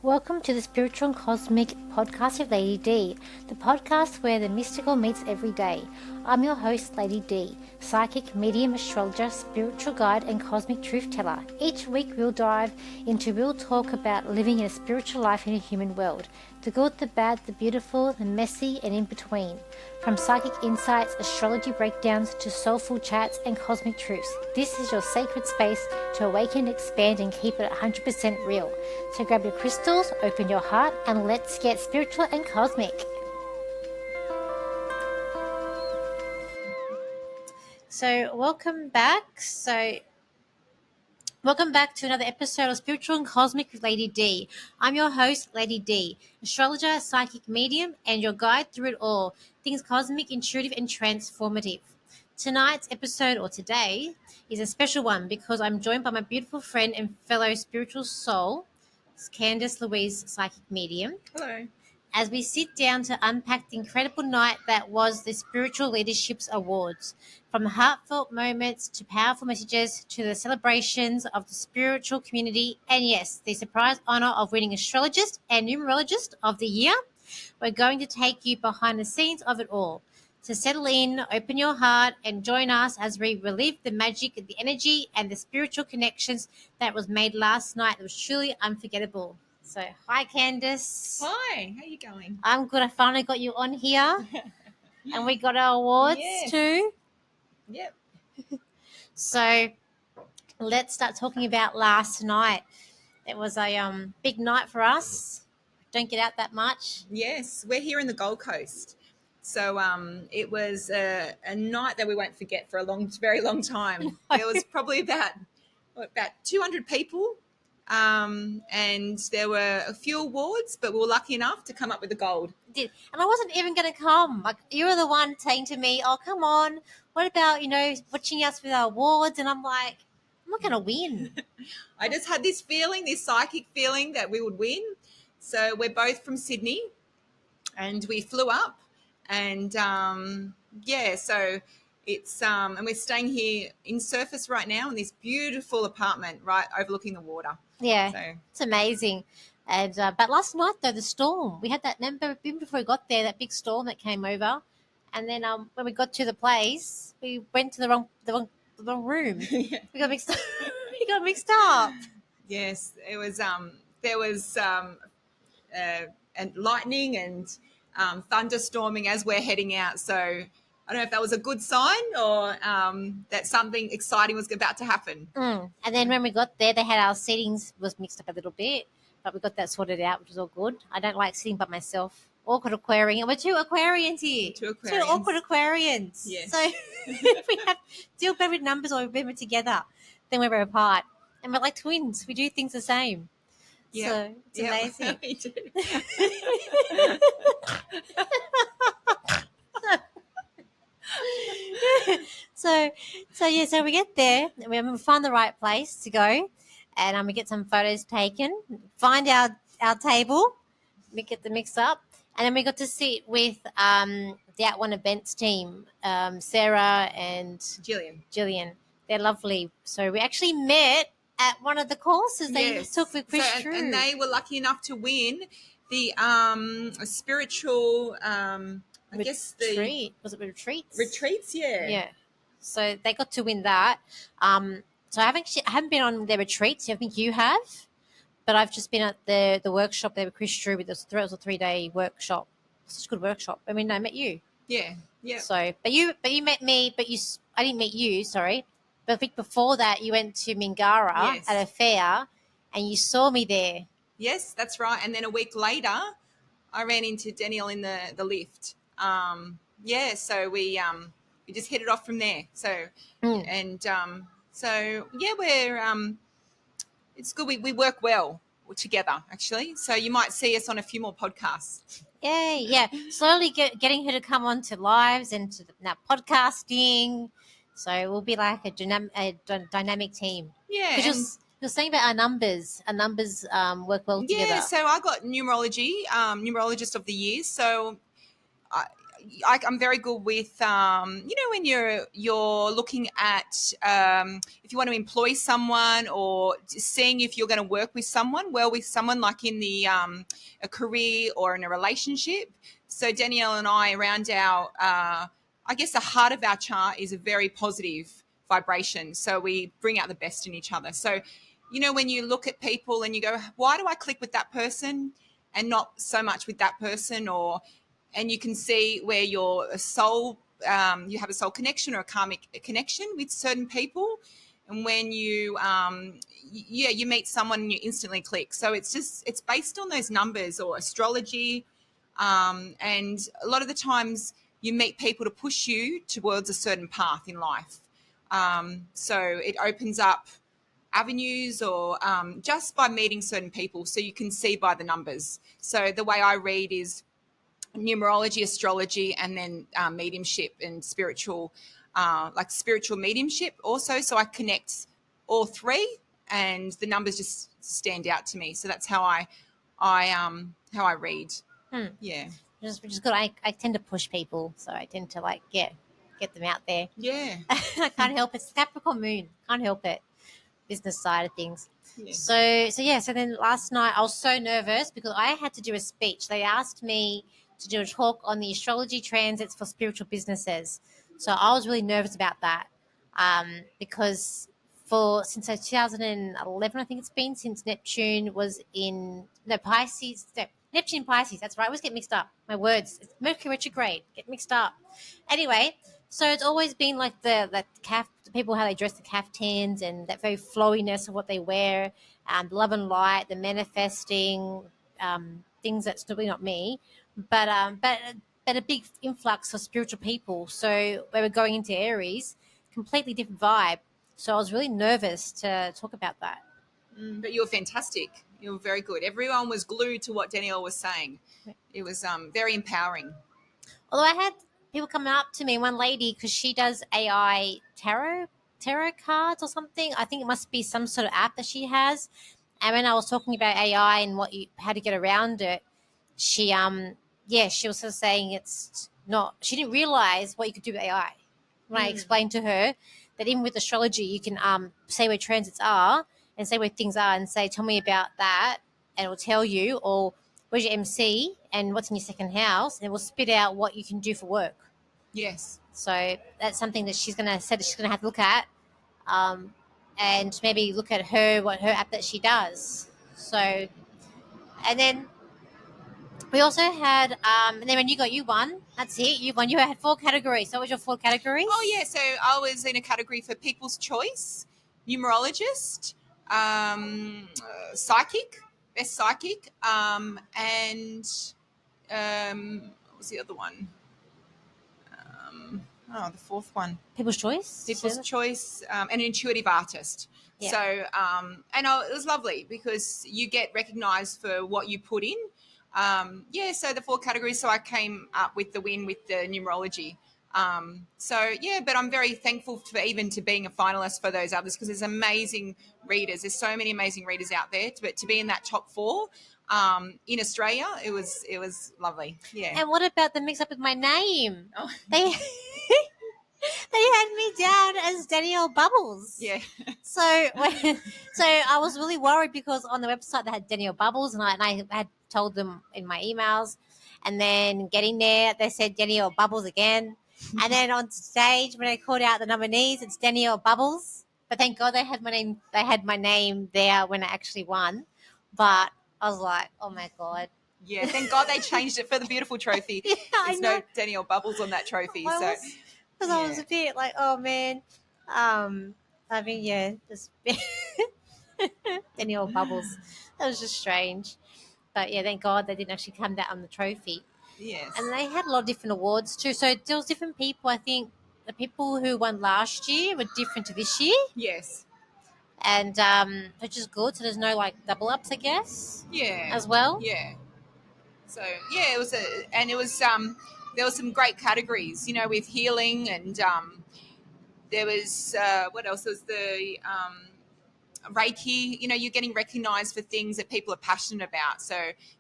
Welcome to the Spiritual and Cosmic Podcast of Lady D, the podcast where the mystical meets every day. I'm your host, Lady D, psychic, medium, astrologer, spiritual guide, and cosmic truth teller. Each week we'll dive into real talk about living in a spiritual life in a human world. The good, the bad, the beautiful, the messy, and in between. From psychic insights, astrology breakdowns, to soulful chats and cosmic truths. This is your sacred space to awaken, expand, and keep it 100% real. So grab your crystals, open your heart, and let's get spiritual and cosmic. So welcome back. Welcome back to another episode of Spiritual and Cosmic with Lady D. I'm your host, Lady D, astrologer, psychic medium, and your guide through it all, things cosmic, intuitive, and transformative. Tonight's episode, or today, is a special one because I'm joined by my beautiful friend and fellow spiritual soul, Candice Louise, psychic medium. Hello. As we sit down to unpack the incredible night that was the Spiritual Leadership's Awards. From heartfelt moments to powerful messages to the celebrations of the spiritual community, and yes, the surprise honor of winning Astrologist and Numerologist of the Year, we're going to take you behind the scenes of it all. So settle in, open your heart, and join us as we relive the magic, the energy, and the spiritual connections that was made last night. It was truly unforgettable. So, hi, Candice. Hi, how you going? I'm good. I finally got you on here. And we got our awards too. Yep. So, let's start talking about last night. It was a big night for us. Don't get out that much. Yes, we're here in the Gold Coast. So it was a night that we won't forget for a very long time. There was probably about 200 people. And there were a few awards, but we were lucky enough to come up with the gold. And I wasn't even going to come. Like, you were the one saying to me, "Oh, come on. What about watching us with our awards?" And I'm like, I'm not going to win. I just had this psychic feeling that we would win. So we're both from Sydney, and we flew up, and so it's and we're staying here in Surface right now in this beautiful apartment right overlooking the water. Yeah, so it's amazing. And but last night though, the storm, we had that, remember, even before we got there, that big storm that came over, and then when we got to the place, we went to the wrong room. Yeah. We got mixed we got mixed up. Yes, it was there was and lightning and thunderstorming as we're heading out, so I don't know if that was a good sign or that something exciting was about to happen. And then when we got there, they had our seatings was mixed up a little bit, but we got that sorted out, which was all good. I don't like sitting by myself. Awkward Aquarian. We're two Aquarians here. Two awkward Aquarians. Yes. So if we have deal better with numbers or we're together, then we're apart. And we're like twins. We do things the same. Yeah. So it's amazing. We do. So we get there and we find the right place to go, and we get some photos taken, find our table, we get the mix up, and then we got to sit with the At One Events team, Sarah and Jillian. They're lovely. So we actually met at one of the courses they took with Chris True. And they were lucky enough to win the spiritual I guess the was it retreats? Retreats, yeah. Yeah. So they got to win that. So I haven't been on their retreats. I think you have, but I've just been at the workshop there with Chris Drew. It was a 3-day workshop. Such a good workshop. I mean, I met you. Yeah. So, but you met me, but I didn't meet you. Sorry, but I think before that you went to Mingara at a fair, and you saw me there. Yes, that's right. And then a week later, I ran into Danielle in the lift. So we just hit it off from there. So we're it's good. We work well together actually. So you might see us on a few more podcasts. Yeah. Slowly getting her to come on to lives and to now podcasting. So we'll be like a dynamic team. Yeah. Because you're saying about our numbers work well together. Yeah. So I got numerology, numerologist of the year. So I'm very good with, when you're looking at if you want to employ someone or seeing if you're going to work with someone, like in the a career or in a relationship. So Danielle and I, around our, I guess the heart of our chart is a very positive vibration. So we bring out the best in each other. So, when you look at people and you go, why do I click with that person and not so much with that person? And you can see where your soul, you have a soul connection or a karmic connection with certain people. And when you meet someone and you instantly click. So it's based on those numbers or astrology. And a lot of the times you meet people to push you towards a certain path in life. So it opens up avenues or just by meeting certain people. So you can see by the numbers. So the way I read is numerology, astrology, and then mediumship and spiritual, like spiritual mediumship also. So I connect all three, and the numbers just stand out to me. So that's how I read. Yeah. Which is good. I tend to push people, so I tend to get them out there. Yeah. I can't help it. It's Capricorn moon. Can't help it. Business side of things. Yeah. So then last night I was so nervous because I had to do a speech. They asked me to do a talk on the astrology transits for spiritual businesses. So I was really nervous about that because since 2011, I think it's been since Neptune was in Pisces. No, Neptune Pisces. That's right. I always get mixed up. My words. It's Mercury retrograde. Get mixed up. Anyway, so it's always been like the people how they dress, the caftans and that very flowiness of what they wear, love and light, the manifesting things that's probably not me, but a big influx of spiritual people. So they were going into Aries, completely different vibe. So I was really nervous to talk about that. But you were fantastic. You were very good. Everyone was glued to what Danielle was saying. It was very empowering. Although I had people coming up to me, one lady, because she does AI tarot cards or something. I think it must be some sort of app that she has. And when I was talking about AI and how to get around it, she she was sort of saying it's not. She didn't realize what you could do with AI. When I explained to her that even with astrology, you can say where transits are and say where things are and say, tell me about that, and it will tell you, or where's your MC and what's in your second house, and it will spit out what you can do for work. Yes. So that's something that she's going to have to look at, and maybe look at her app that she does. So, and then we also had, and then when you won. That's it. You won. You had 4 categories. So what was your 4 categories? Oh, yeah. So I was in a category for people's choice, numerologist, psychic, best psychic, and what was the other one? The fourth one. People's choice. People's choice, an intuitive artist. Yeah. So, it was lovely because you get recognised for what you put in. So the 4 categories. So I came up with the win with the numerology. But I'm very thankful to being a finalist for those others because there's amazing readers. There's so many amazing readers out there. But to be in that top 4 in Australia, it was lovely. Yeah. And what about the mix up with my name? Oh. They they had me down as Danielle Bubbles. Yeah. So I was really worried because on the website they had Danielle Bubbles, and I had told them in my emails, and then getting there they said Danielle Bubbles again, and then on stage when they called out the nominees, it's Danielle Bubbles. But thank God they had my name. They had my name there when I actually won. But I was like, oh my God. Yeah, thank God they changed it for the beautiful trophy. Yeah, There's no Danielle Bubbles on that trophy. I was a bit like, oh man. I mean, just Danielle Bubbles. That was just strange. But yeah, thank God they didn't actually come that on the trophy. Yes. And they had a lot of different awards too. So there was different people. I think the people who won last year were different to this year. Yes. And which is good. So there's no double ups, I guess. Yeah. As well. Yeah. So yeah, it was there were some great categories, with healing and there was what else? There was the Reiki. You're getting recognised for things that people are passionate about. So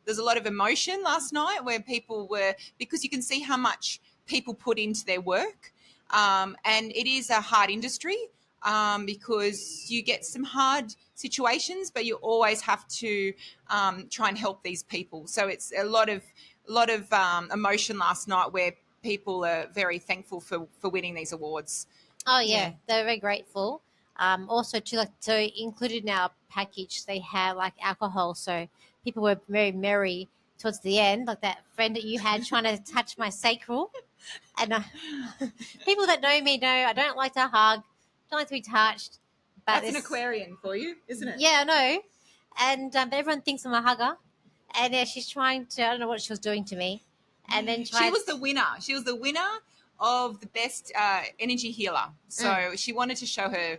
there's a lot of emotion last night where people were, because you can see how much people put into their work. And it is a hard industry, because you get some hard situations, but you always have to try and help these people. So it's a lot of emotion last night, where people are very thankful for winning these awards. Oh Yeah. yeah, they're very grateful. Also, to like so included in our package, they have like alcohol, so people were very merry towards the end, like that friend that you had trying to touch my sacral. And people that know me know I don't like to hug, don't like to be touched. But That's an Aquarian for you, isn't it? yeah, I know. And but everyone thinks I'm a hugger, and yeah, she's trying to. I don't know what she was doing to me, and then She was the winner. She was the winner of the best energy healer. So she wanted to show her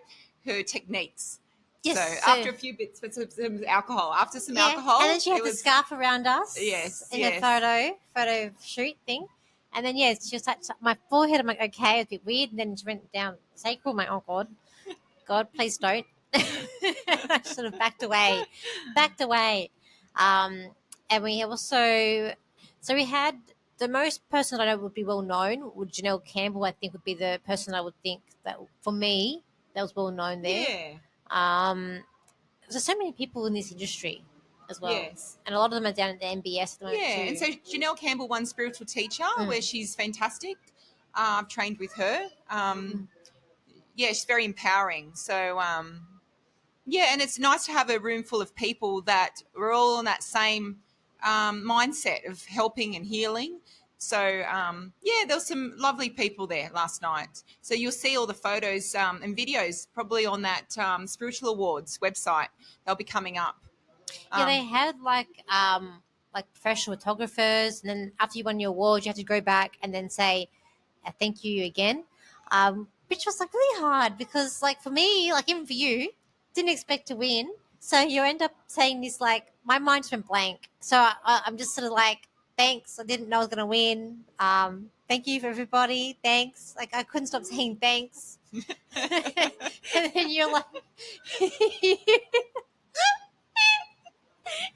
techniques. Yes, So after a few bits with some alcohol, and then she had the scarf around us. Yes, in yes. a photo shoot thing, and then yeah, she was touched my forehead. I'm like, okay, it's a bit weird. And then she went down sacral. I'm like, oh god, God, please don't. I sort of backed away. And we also, so we had the most person I know would be well known would Janelle Campbell. I think would be the person I would think that for me that was well known there. Yeah. There's so many people in this industry as well, Yes. and a lot of them are down at the MBS at the moment Yeah. too. And so Janelle Campbell won Spiritual Teacher, where she's fantastic. I've trained with her. Yeah, she's very empowering. So yeah, and it's nice to have a room full of people that are all on that same mindset of helping and healing. So yeah, there was some lovely people there last night. So you'll see all the photos and videos probably on that Spiritual Awards website. They'll be coming up. Yeah, they had like professional photographers, and then after you won your award, you had to go back and then say thank you again, which was like really hard because like for me, like even for you, didn't expect to win, so you end up saying this like my mind's went blank. So I'm just sort of like thanks. I didn't know I was gonna win. Thank you for everybody. Thanks. Like I couldn't stop saying thanks. And then you're like.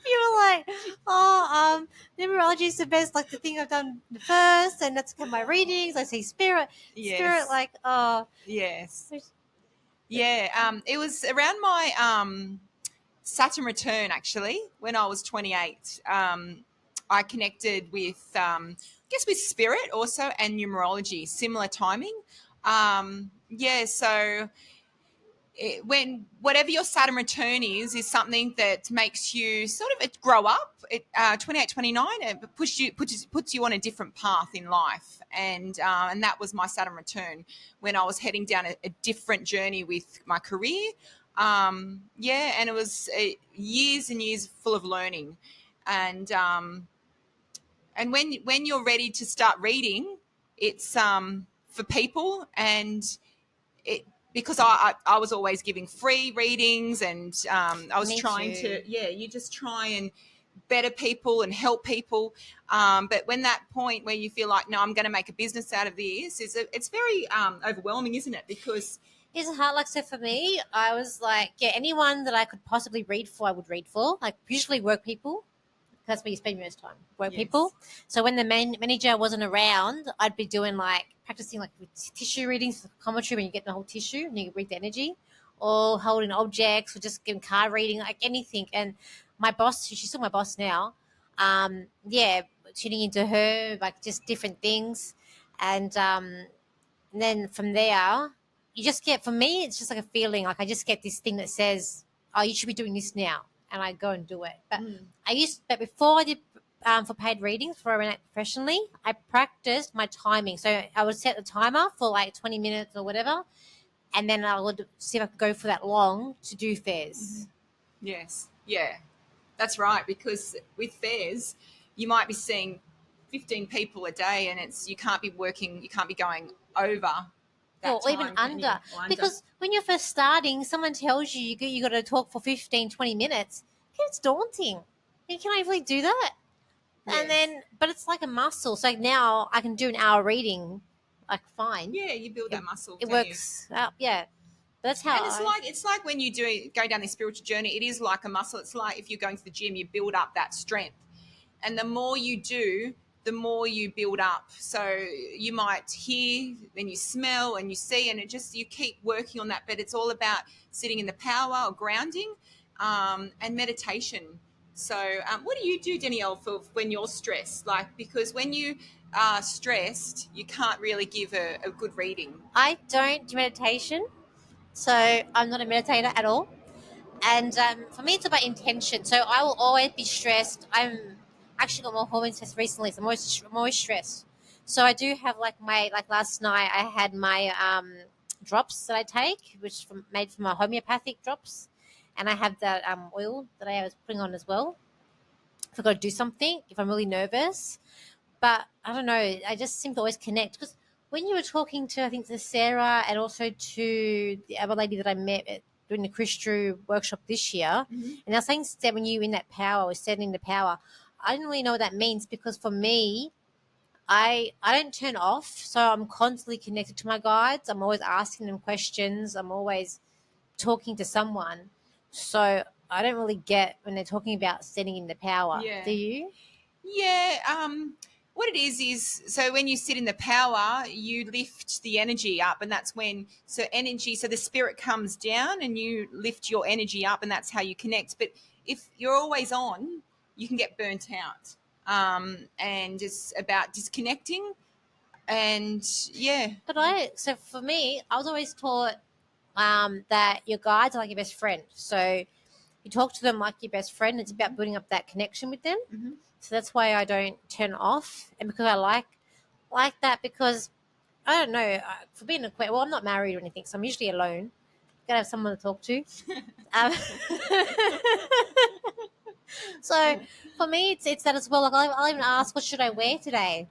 You were like, oh, numerology is the best, like the thing I've done first, and that's my readings. I see spirit, Yes. like, oh, Yes. Yeah. It was around my Saturn return, actually, when I was 28. I connected with, I guess, with spirit also and numerology, similar timing. Yeah, so when whatever your Saturn return is something that makes you sort of grow up. 28, 29, it puts you on a different path in life, and that was my Saturn return when I was heading down a different journey with my career. Yeah, and it was years and years full of learning, and when you're ready to start reading, it's for people and it because I was always giving free readings and I was Me trying too. you just try and better people and help people. But when that point where you feel like, no, I'm going to make a business out of this, it's very overwhelming, isn't it? Because It's hard. Like so for me, I was like, yeah, anyone that I could possibly read for, I would read for. Like usually work people. That's where you spend most time. Work Yes. people. So when the manager wasn't around, I'd be doing like practicing like with tissue readings, commentary when you get the whole tissue and you read the energy, or holding objects, or just giving card reading, like anything. And my boss, she's still my boss now. Yeah, tuning into her, like just different things, and then from there, you just get. For me, it's just like a feeling. Like I just get this thing that says, "Oh, you should be doing this now," and I go and do it. But but before I did for paid readings for I professionally, I practiced my timing. So I would set the timer for like 20 minutes or whatever, and then I would see if I could go for that long to do fairs. yes, yeah, that's right. Because with fairs, you might be seeing 15 people a day, and you can't be working, you can't be going over that Or even time, can you? under. Or under. Because when you're first starting, someone tells you got to talk for 15, 20 minutes. It's daunting. You can't really do that. Yes. And then, but it's like a muscle. So now I can do an hour reading, like fine. Yeah, you build that muscle. It don't works out. Yeah, that's how. And it's like when you go down this spiritual journey, it is like a muscle. It's like if you're going to the gym, you build up that strength, and the more you do, the more you build up. So you might hear, then you smell and you see, and it just, you keep working on that. But it's all about sitting in the power or grounding, and meditation. So what do you do, Danielle, for when you're stressed? Like, because when you are stressed, you can't really give a good reading. I don't do meditation, so I'm not a meditator at all. And for me, it's about intention. So I will always be stressed. I'm actually got more hormone stress recently, so I'm always stressed. So I do have like last night I had my drops that I take, which made from my homeopathic drops, and I have that oil that I was putting on as well. If I've got to do something, if I'm really nervous, but I don't know, I just seem to always connect because when you were talking to, I think, to Sarah and also to the other lady that I met during the Chris Drew workshop this year, and they're saying that when you're in that power or setting in the power, I didn't really know what that means because for me, I don't turn off, so I'm constantly connected to my guides. I'm always asking them questions. I'm always talking to someone, so I don't really get when they're talking about setting in the power. Yeah. Do you? Yeah. What it is so when you sit in the power, you lift the energy up, and that's when, so energy, so the spirit comes down and you lift your energy up, and that's how you connect. But if you're always on, you can get burnt out. And it's about disconnecting. And yeah. So for me, I was always taught that your guides are like your best friend. So you talk to them like your best friend. It's about building up that connection with them. Mhm. So that's why I don't turn off, and because I like that because I don't know for being a well, I'm not married or anything, so I'm usually alone. Gotta have someone to talk to. Um, so for me, it's that as well. Like I'll even ask, what should I wear today?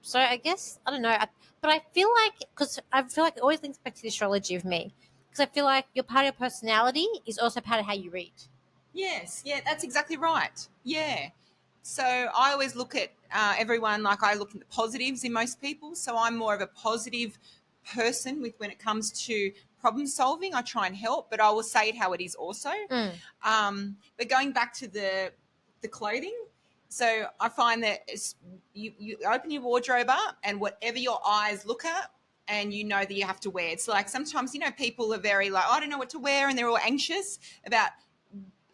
So I guess I don't know, but I feel like because I feel like it always links back to the astrology of me because I feel like your part of your personality is also part of how you read. Yes, yeah, that's exactly right. Yeah. So I always look at everyone, like I look at the positives in most people. So I'm more of a positive person with when it comes to problem solving. I try and help, but I will say it how it is also. Mm. But going back to the clothing, so I find that you open your wardrobe up, and whatever your eyes look at, and you know that you have to wear. It's like sometimes, people are very like, I don't know what to wear, and they're all anxious about.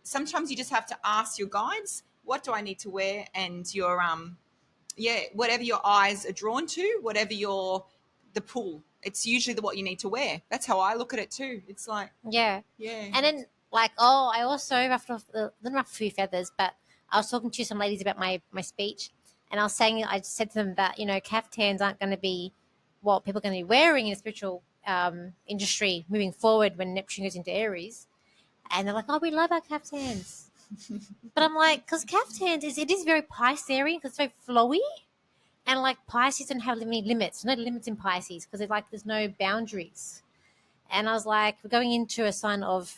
Sometimes you just have to ask your guides, what do I need to wear? And your whatever your eyes are drawn to, whatever the pull, it's usually what you need to wear. That's how I look at it too. It's like, Yeah. yeah. And then I also didn't ruffle a few feathers, but I was talking to some ladies about my speech, and I said to them that caftans aren't going to be what people are going to be wearing in the spiritual industry moving forward when Neptune goes into Aries, and they're like, oh, we love our caftans, but I'm like, because caftans it is very Piscean because it's very flowy. And like Pisces don't have any limits, no limits in Pisces because there's no boundaries. And I was like, we're going into a sign of,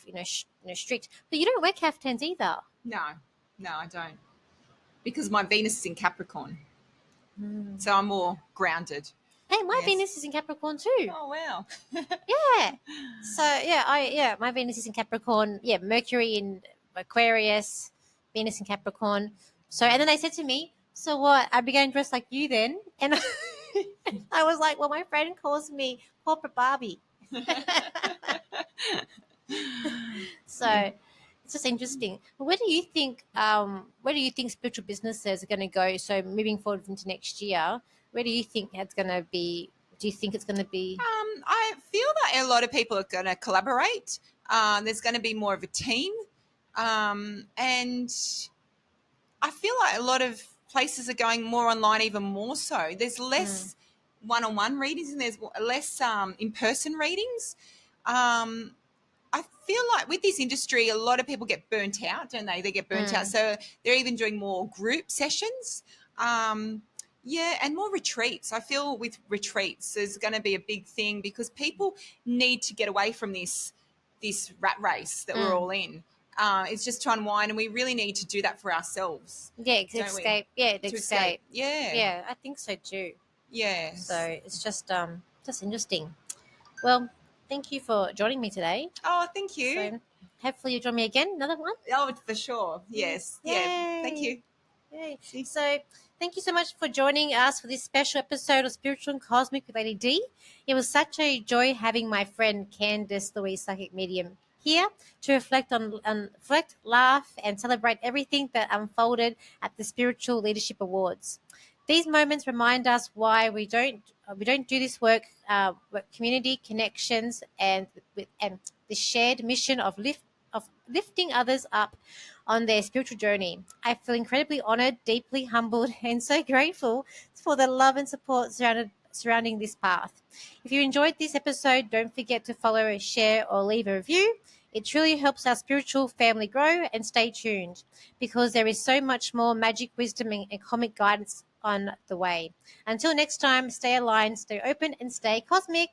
strict. But you don't wear caftans either. No, no, I don't, because my Venus is in Capricorn, Mm. so I'm more grounded. Hey, my Yes. Venus is in Capricorn too. Oh wow. Yeah. So my Venus is in Capricorn. Yeah, Mercury in Aquarius, Venus in Capricorn. So and then they said to me, so what? I began dressed like you then, and I was like, well, my friend calls me corporate Barbie. So it's just interesting. Where do you think spiritual businesses are going to go? So moving forward into next year, where do you think it's going to be? Do you think it's going to be? I feel that a lot of people are going to collaborate. There's going to be more of a team, and I feel like a lot of places are going more online, even more so. There's less one-on-one readings, and there's less in-person readings. Um, I feel like with this industry, a lot of people get burnt out, don't they? They get burnt out. So they're even doing more group sessions. And more retreats. I feel with retreats, there's going to be a big thing because people need to get away from this rat race that we're all in. It's just to unwind, and we really need to do that for ourselves. Yeah, to don't we? escape. Yeah, to To escape. Yeah. Yeah, I think so too. Yes. So it's just interesting. Well, thank you for joining me today. Oh, thank you. So hopefully you join me again, another one. Oh, for sure. Yes. Yeah. Thank Yay. you. Okay. See? So thank you so much for joining us for this special episode of Spiritual and Cosmic with Lady D. It was such a joy having my friend Candice Louise, psychic medium, here to reflect, laugh, and celebrate everything that unfolded at the Spiritual Leadership Awards. These moments remind us why we don't do this work, with community connections and the shared mission of lifting others up on their spiritual journey. I feel incredibly honored, deeply humbled, and so grateful for the love and support surrounding this path. If you enjoyed this episode, don't forget to follow, share, or leave a review. It truly helps our spiritual family grow, and stay tuned because there is so much more magic, wisdom, and comic guidance on the way. Until next time, stay aligned, stay open, and stay cosmic.